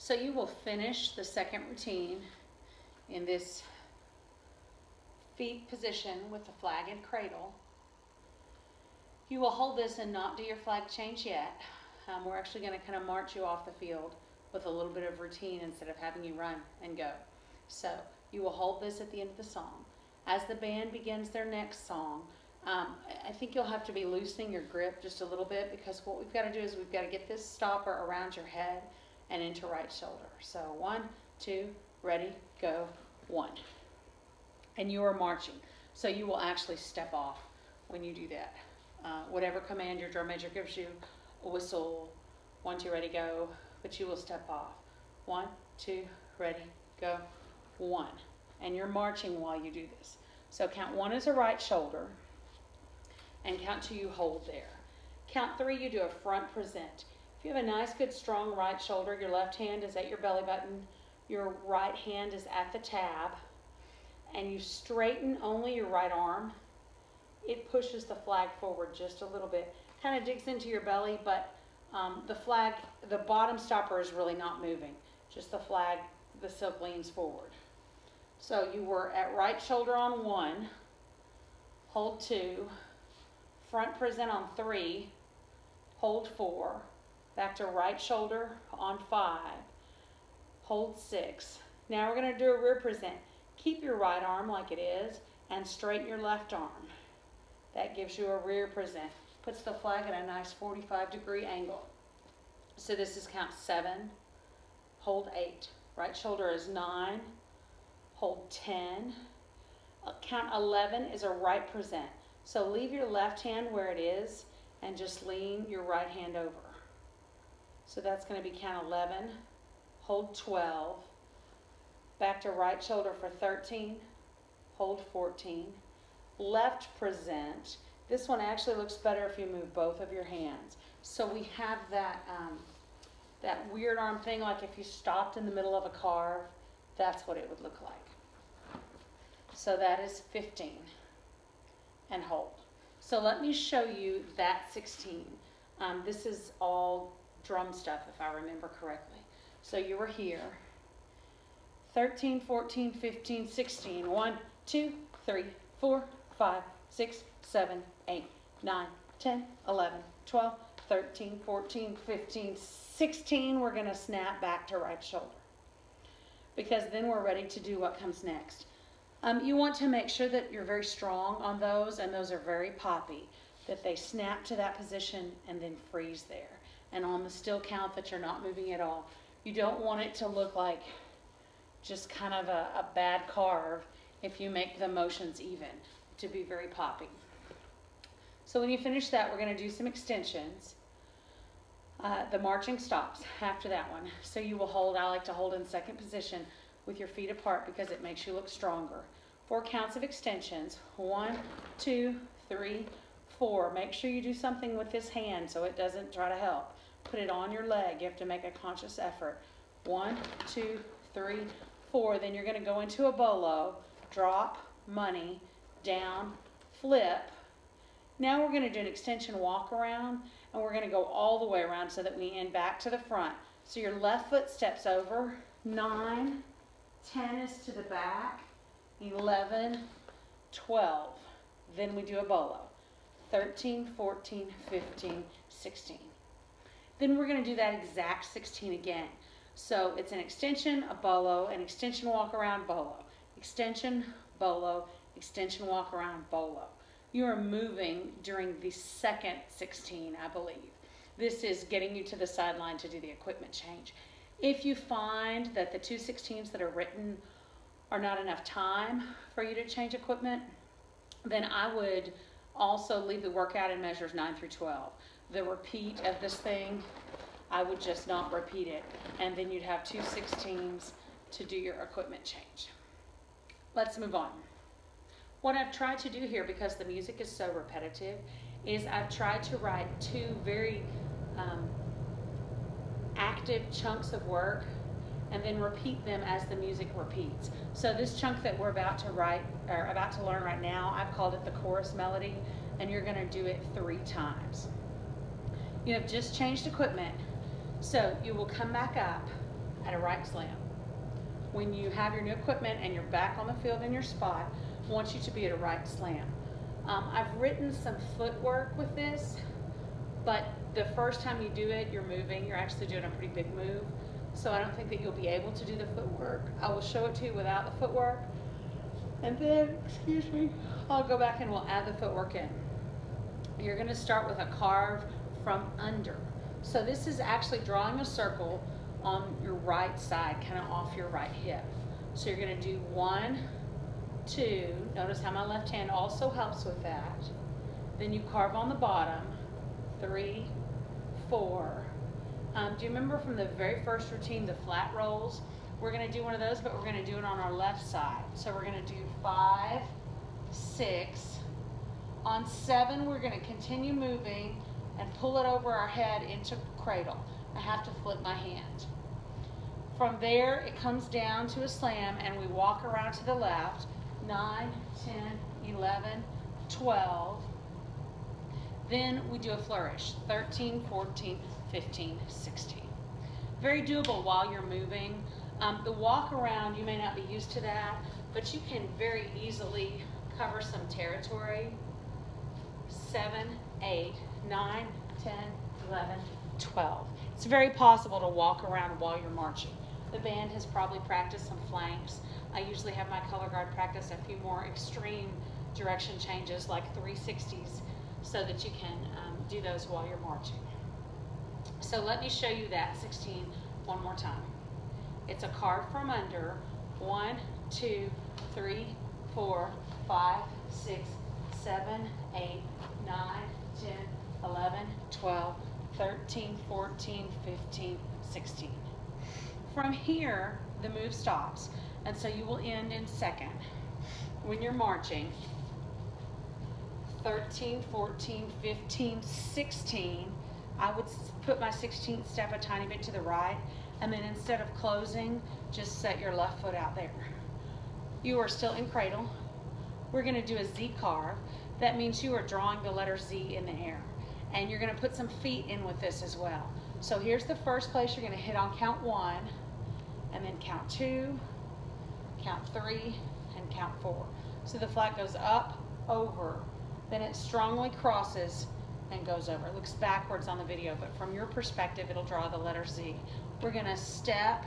So you will finish the second routine in this feet position with the flag and cradle. You will hold this and not do your flag change yet. We're actually going to kind of march you off the field with a little bit of routine instead of having you run and go. So you will hold this at the end of the song. As the band begins their next song, I think you'll have to be loosening your grip just a little bit, because what we've got to do is we've got to get this stopper around your head and into right shoulder. So 1, 2, ready, go, 1. And you are marching. So you will actually step off when you do that. Whatever command your drum major gives you, a whistle, 1, 2, ready, go, but you will step off. 1, 2, ready, go, 1. And you're marching while you do this. So count 1 is a right shoulder, and count 2 you hold there. Count 3 you do a front present. If you have a nice, good, strong right shoulder, your left hand is at your belly button, your right hand is at the tab, and you straighten only your right arm, it pushes the flag forward just a little bit. Kind of digs into your belly, but the flag, the bottom stopper is really not moving. Just the flag, the silk leans forward. So you were at right shoulder on 1, hold 2, front present on 3, hold 4, back to right shoulder on 5, hold 6. Now we're going to do a rear present. Keep your right arm like it is and straighten your left arm. That gives you a rear present. Puts the flag at a nice 45-degree angle. So this is count 7, hold 8. Right shoulder is 9, hold 10. Count 11 is a right present. So leave your left hand where it is and just lean your right hand over. So that's going to be count 11, hold 12. Back to right shoulder for 13, hold 14. Left present. This one actually looks better if you move both of your hands. So we have that that weird arm thing, like if you stopped in the middle of a carve, that's what it would look like. So that is 15, and hold. So let me show you that 16. This is all drum stuff, if I remember correctly. So you were here. 13, 14, 15, 16. 1, 2, 3, 4, 5, 6, 7, 8, 9, 10, 11, 12, 13, 14, 15, 16. We're going to snap back to right shoulder, because then we're ready to do what comes next. You want to make sure that you're very strong on those, and those are very poppy, that they snap to that position and then freeze there. And on the still count that you're not moving at all. You don't want it to look like just kind of a bad carve if you make the motions even, to be very poppy. So when you finish that, we're going to do some extensions. The marching stops after that one. So you will hold, I like to hold in second position with your feet apart because it makes you look stronger. 4 counts of extensions. 1, 2, 3, 4. Make sure you do something with this hand so it doesn't try to help. Put it on your leg. You have to make a conscious effort. 1, 2, 3, 4. Then you're going to go into a bolo, drop, money, down, flip. Now we're going to do an extension walk around, and we're going to go all the way around so that we end back to the front. So your left foot steps over. 9, 10 is to the back. 11, 12. Then we do a bolo. 13, 14, 15, 16. Then we're going to do that exact 16 again. So it's an extension, a bolo, an extension walk around, bolo. Extension, bolo, extension walk around, bolo. You are moving during the second 16, I believe. This is getting you to the sideline to do the equipment change. If you find that the 2 16s that are written are not enough time for you to change equipment, then I would also leave the workout in measures 9 through 12. The repeat of this thing, I would just not repeat it. And then you'd have 2 16s to do your equipment change. Let's move on. What I've tried to do here, because the music is so repetitive, is I've tried to write 2 very active chunks of work and then repeat them as the music repeats. So this chunk that we're about to write, or about to learn right now, I've called it the chorus melody, and you're going to do it 3 times. You have just changed equipment, so you will come back up at a right slam. When you have your new equipment and you're back on the field in your spot, I want you to be at a right slam. I've written some footwork with this, but the first time you do it, you're moving. You're actually doing a pretty big move. So I don't think that you'll be able to do the footwork. I will show it to you without the footwork. And then, I'll go back and we'll add the footwork in. You're going to start with a carve from under. So this is actually drawing a circle on your right side, kind of off your right hip. So you're going to do 1, 2. Notice how my left hand also helps with that. Then you carve on the bottom. 3, 4. Do you remember from the very first routine, the flat rolls? We're going to do one of those, but we're going to do it on our left side. So we're going to do 5, 6. On 7, we're going to continue moving and pull it over our head into cradle. I have to flip my hand. From there, it comes down to a slam, and we walk around to the left. 9, 10, 11, 12. Then we do a flourish. 13, 14, 15, 16. Very doable while you're moving. The walk around, you may not be used to that, but you can very easily cover some territory. 7, 8, 9, 10, 11, 12. It's very possible to walk around while you're marching. The band has probably practiced some flanks. I usually have my color guard practice a few more extreme direction changes like 360s so that you can do those while you're marching. So let me show you that 16 one more time. It's a carve from under. 1, 2, 3, 4, 5, 6, 7, 8, 9, 10, 11, 12, 13, 14, 15, 16. From here, the move stops, and so you will end in second. When you're marching, 13, 14, 15, 16, I would put my 16th step a tiny bit to the right, and then instead of closing, just set your left foot out there. You are still in cradle. We're going to do a Z carve. That means you are drawing the letter Z in the air. And you're going to put some feet in with this as well. So here's the first place you're going to hit on count 1, and then count 2, count 3, and count 4. So the flat goes up, over, then it strongly crosses and goes over. It looks backwards on the video, but from your perspective, it'll draw the letter Z. We're going to step,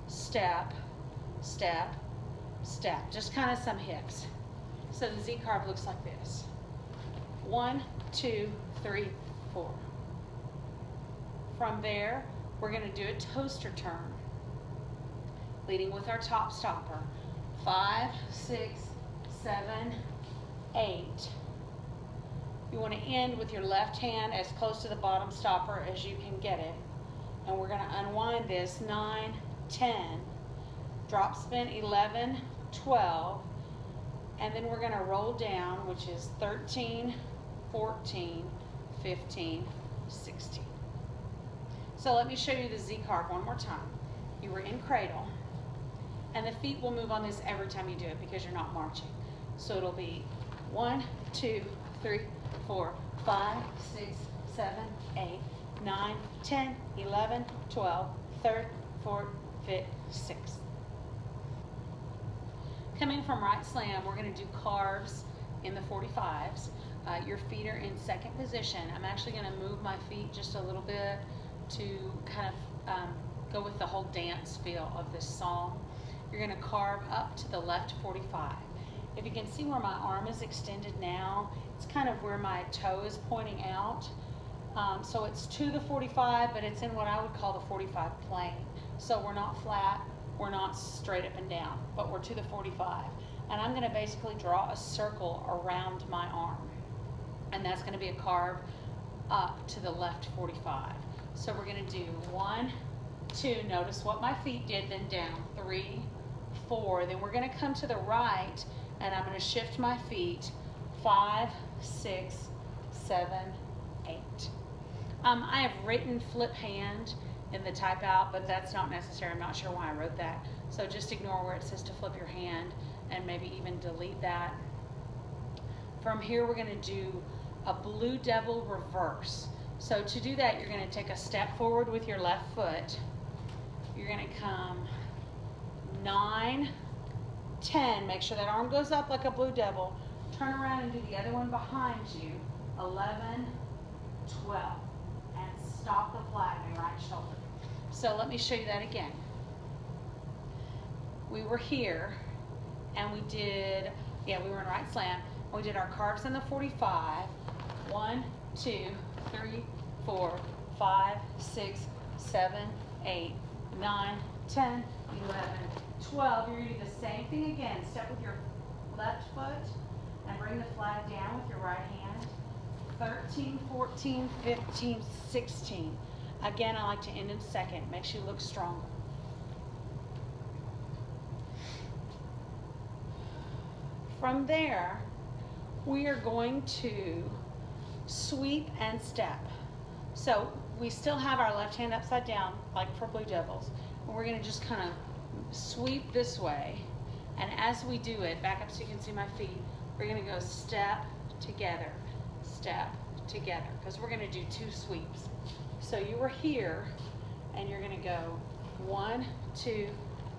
step, step, step. Just kind of some hips. So the Z carve looks like this. 1, 2, 3, 4. From there, we're going to do a toaster turn, leading with our top stopper. 5, 6, 7, 8. You want to end with your left hand as close to the bottom stopper as you can get it. And we're going to unwind this. 9, 10, drop spin 11, 12, and then we're going to roll down, which is 13, 14, 15, 16. So let me show you the Z carve one more time. You were in cradle, and the feet will move on this every time you do it because you're not marching. So it'll be 1, 2, 3, 4, 5, 6, 7, 8, 9, 10, 11, 12, 3rd, 4th, 5th, 6th. Coming from right slam, we're going to do carves in the 45s. Your feet are in second position. I'm actually going to move my feet just a little bit to kind of go with the whole dance feel of this song. You're going to carve up to the left 45. If you can see where my arm is extended now, it's kind of where my toe is pointing out. So it's to the 45, but it's in what I would call the 45 plane. So we're not flat, we're not straight up and down, but we're to the 45. And I'm going to basically draw a circle around my arm. And that's going to be a carve up to the left 45. So we're going to do 1, 2, notice what my feet did, then down, 3, 4. Then we're going to come to the right, and I'm going to shift my feet, 5, 6, 7, 8. I have written flip hand in the type out, but that's not necessary. I'm not sure why I wrote that. So just ignore where it says to flip your hand and maybe even delete that. From here, we're going to do a blue devil reverse. So to do that, you're going to take a step forward with your left foot, You're gonna come 9, 10. Make sure that arm goes up like a blue devil. Turn around and do the other one behind you. 11, 12. And stop the flag in right shoulder. So let me show you that again. We were here and we did, we were in right slam. We did our carves in the 45. 1, 2, 3, 4, 5, 6, 7, 8, 9, 10, 11, 12. You're going to do the same thing again. Step with your left foot and bring the flag down with your right hand. 13, 14, 15, 16. Again, I like to end in second. Makes you look stronger. From there, we are going to sweep and step. So we still have our left hand upside down, like for Blue Devils. And we're going to just kind of sweep this way. And as we do it, back up so you can see my feet, we're going to go step together, because we're going to do 2 sweeps. So you were here, and you're going to go 1, 2,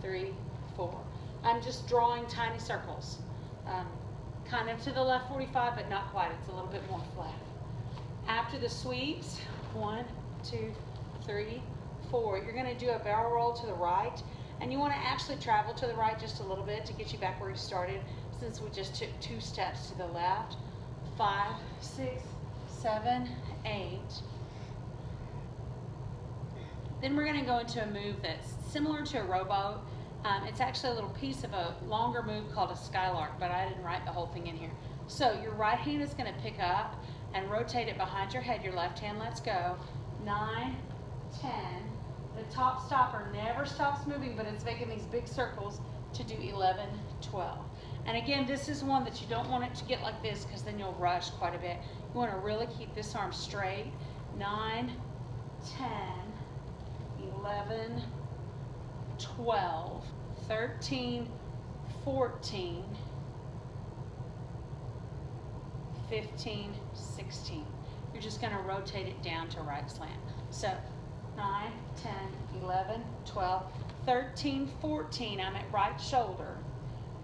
3, 4. I'm just drawing tiny circles, kind of to the left 45, but not quite. It's a little bit more flat. After the sweeps, 1, 2, 3, 4. You're going to do a barrel roll to the right, and you want to actually travel to the right just a little bit to get you back where you started, since we just took 2 steps to the left. 5, 6, 7, 8. Then we're going to go into a move that's similar to a rowboat. It's actually a little piece of a longer move called a skylark, but I didn't write the whole thing in here. So your right hand is going to pick up and rotate it behind your head. Your left hand lets go. 9, 10. The top stopper never stops moving, but it's making these big circles to do 11, 12. And again, this is one that you don't want it to get like this, because then you'll rush quite a bit. You want to really keep this arm straight. 9, 10, 11, 12, 13, 14, 15, 16. You're just going to rotate it down to right slam. So 9, 10, 11, 12, 13, 14. I'm at right shoulder,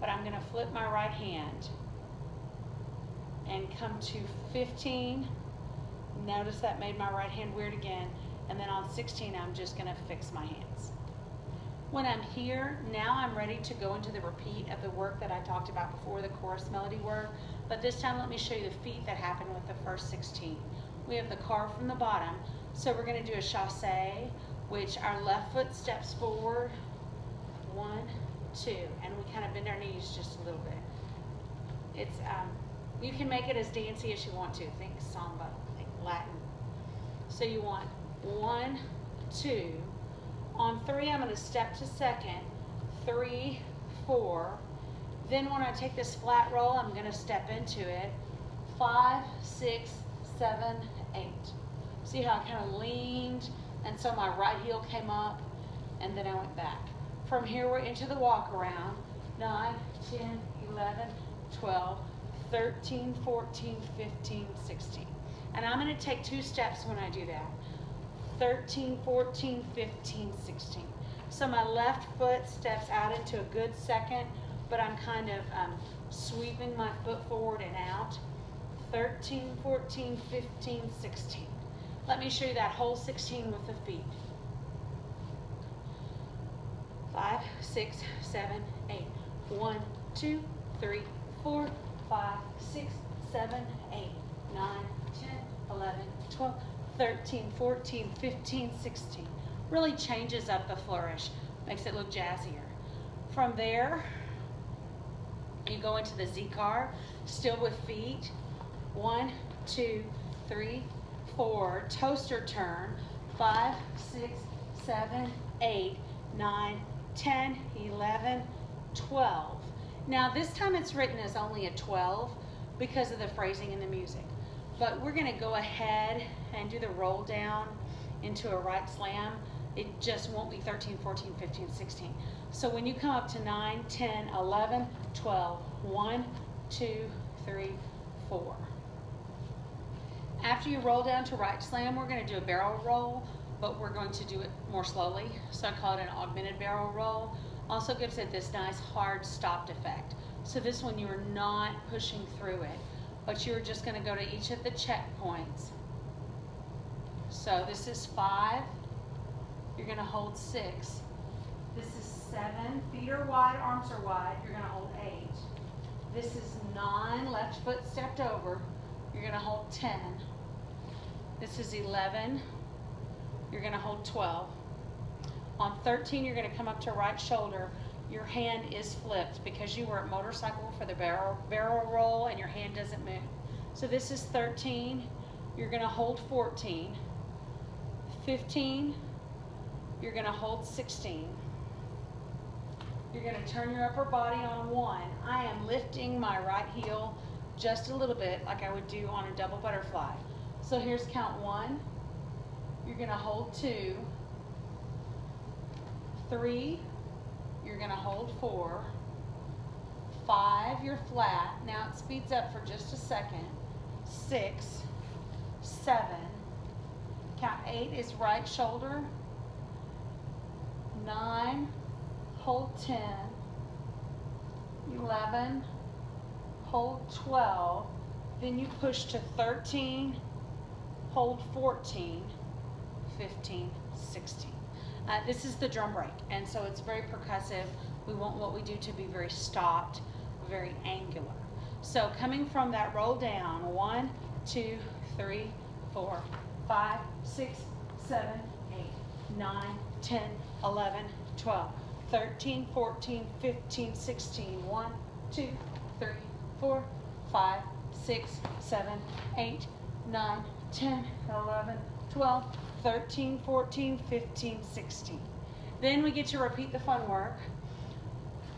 but I'm going to flip my right hand and come to 15. Notice that made my right hand weird again. And then on 16, I'm just going to fix my hands. When I'm here, now I'm ready to go into the repeat of the work that I talked about before, the chorus melody work. But this time, let me show you the feet that happened with the first 16. We have the carve from the bottom. So we're going to do a chasse, which our left foot steps forward. 1, 2. And we kind of bend our knees just a little bit. It's you can make it as dancey as you want to. Think samba, think Latin. So you want 1, 2. On 3, I'm going to step to second. 3, 4. Then when I take this flat roll, I'm going to step into it. 5, 6, 7, 8. See how I kind of leaned, and so my right heel came up, and then I went back. From here, we're into the walk around. 9, 10, 11, 12, 13, 14, 15, 16. And I'm going to take 2 steps when I do that. 13, 14, 15, 16. So my left foot steps out into a good second, but I'm kind of sweeping my foot forward and out. 13, 14, 15, 16. Let me show you that whole 16 with the feet. 5, 6, 7, 8. 1, 2, 3, 4, 5, 6, 7, 8, 9, 10, 11, 12, 13, 14, 15, 16. Really changes up the flourish, makes it look jazzier. From there, you go into the Z carve, still with feet. 1, 2, 3, 4. Toaster turn. 5, 6, 7, 8, 9, 10, 11, 12. Now this time it's written as only a 12 because of the phrasing in the music. But we're going to go ahead and do the roll down into a right slam. It just won't be 13, 14, 15, 16. So when you come up to 9, 10, 11, 12, 1, 2, 3, 4. After you roll down to right slam, we're going to do a barrel roll, but we're going to do it more slowly. So I call it an augmented barrel roll. Also gives it this nice hard stopped effect. So this one you are not pushing through it, but you're just going to go to each of the checkpoints. So this is 5, you're going to hold 6. This is 7, feet are wide, arms are wide, you're going to hold 8. This is 9, left foot stepped over, you're going to hold 10. This is 11, you're going to hold 12. On 13, you're going to come up to right shoulder. Your hand is flipped because you were at motorcycle for the barrel roll and your hand doesn't move. So this is 13, you're going to hold 14. 15, you're going to hold 16. You're going to turn your upper body on 1. I am lifting my right heel just a little bit like I would do on a double butterfly. So here's count 1. You're going to hold 2. 3, you're going to hold 4. 5, you're flat. Now it speeds up for just a second. 6, 7. Count 8 is right shoulder. 9, hold 10. 11, hold 12. Then you push to 13, hold 14, 15, 16. This is the drum break, and so it's very percussive. We want what we do to be very stopped, very angular. So coming from that roll down, 1, 2, 3, 4, 5, 6, 7, 8, 9, 10, 11, 12, 13, 14, 15, 16, 1, 2, 3, 4, 5, 6, 7, 8, 9, 10, 11, 12, 13, 14, 15, 16. Then we get to repeat the fun work.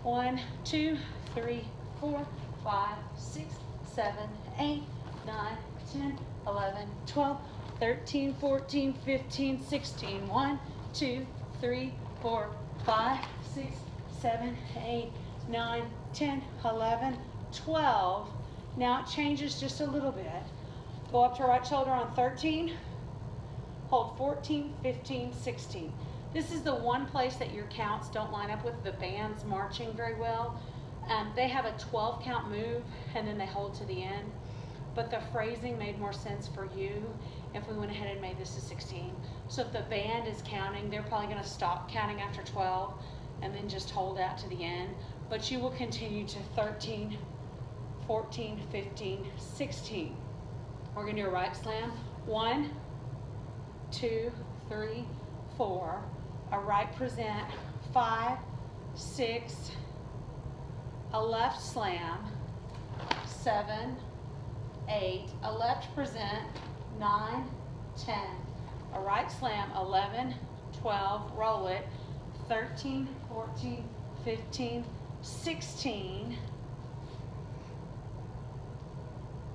1, 2, 3, 4, 5, 6, 7, 8, 9, 10, 11, 12, 13, 14, 15, 16. 1, 2, 3, 4, 5, 6, 7, 8, 9, 10, 11, 12. Now it changes just a little bit. Go up to right shoulder on 13. Hold 14, 15, 16. This is the one place that your counts don't line up with the bands marching very well. They have a 12 count move and then they hold to the end. But the phrasing made more sense for you if we went ahead and made this a 16. So if the band is counting, they're probably going to stop counting after 12 and then just hold out to the end. But you will continue to 13, 14, 15, 16. We're going to do a right slam. 1, 2, 3, 4. A right present. 5, 6. A left slam. 7, 8. A left present. 9, 10. A right slam. 11, 12. Roll it. 13, 14, 15, 16.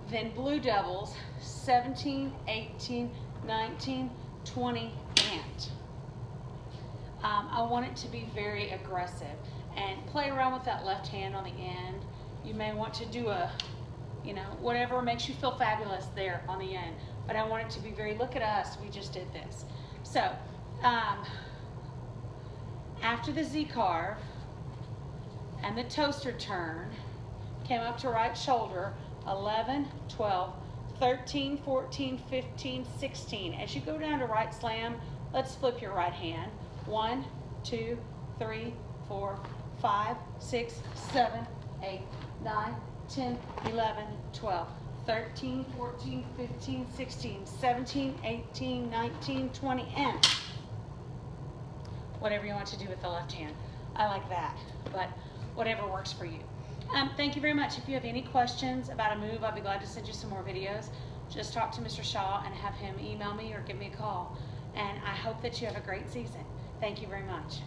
Then blue devils. 17, 18, 19, 20, and. I want it to be very aggressive and play around with that left hand on the end. You may want to do a, whatever makes you feel fabulous there on the end. But I want it to be very, look at us, we just did this. So, after the Z carve and the toaster turn, came up to right shoulder, 11, 12, 13, 14, 15, 16. As you go down to right slam, let's flip your right hand. 1, 2, 3, 4, 5, 6, 7, 8, 9, 10, 11, 12, 13, 14, 15, 16, 17, 18, 19, 20, and whatever you want to do with the left hand. I like that, but whatever works for you. Thank you very much. If you have any questions about a move, I'll be glad to send you some more videos. Just talk to Mr. Shaw and have him email me or give me a call. And I hope that you have a great season. Thank you very much.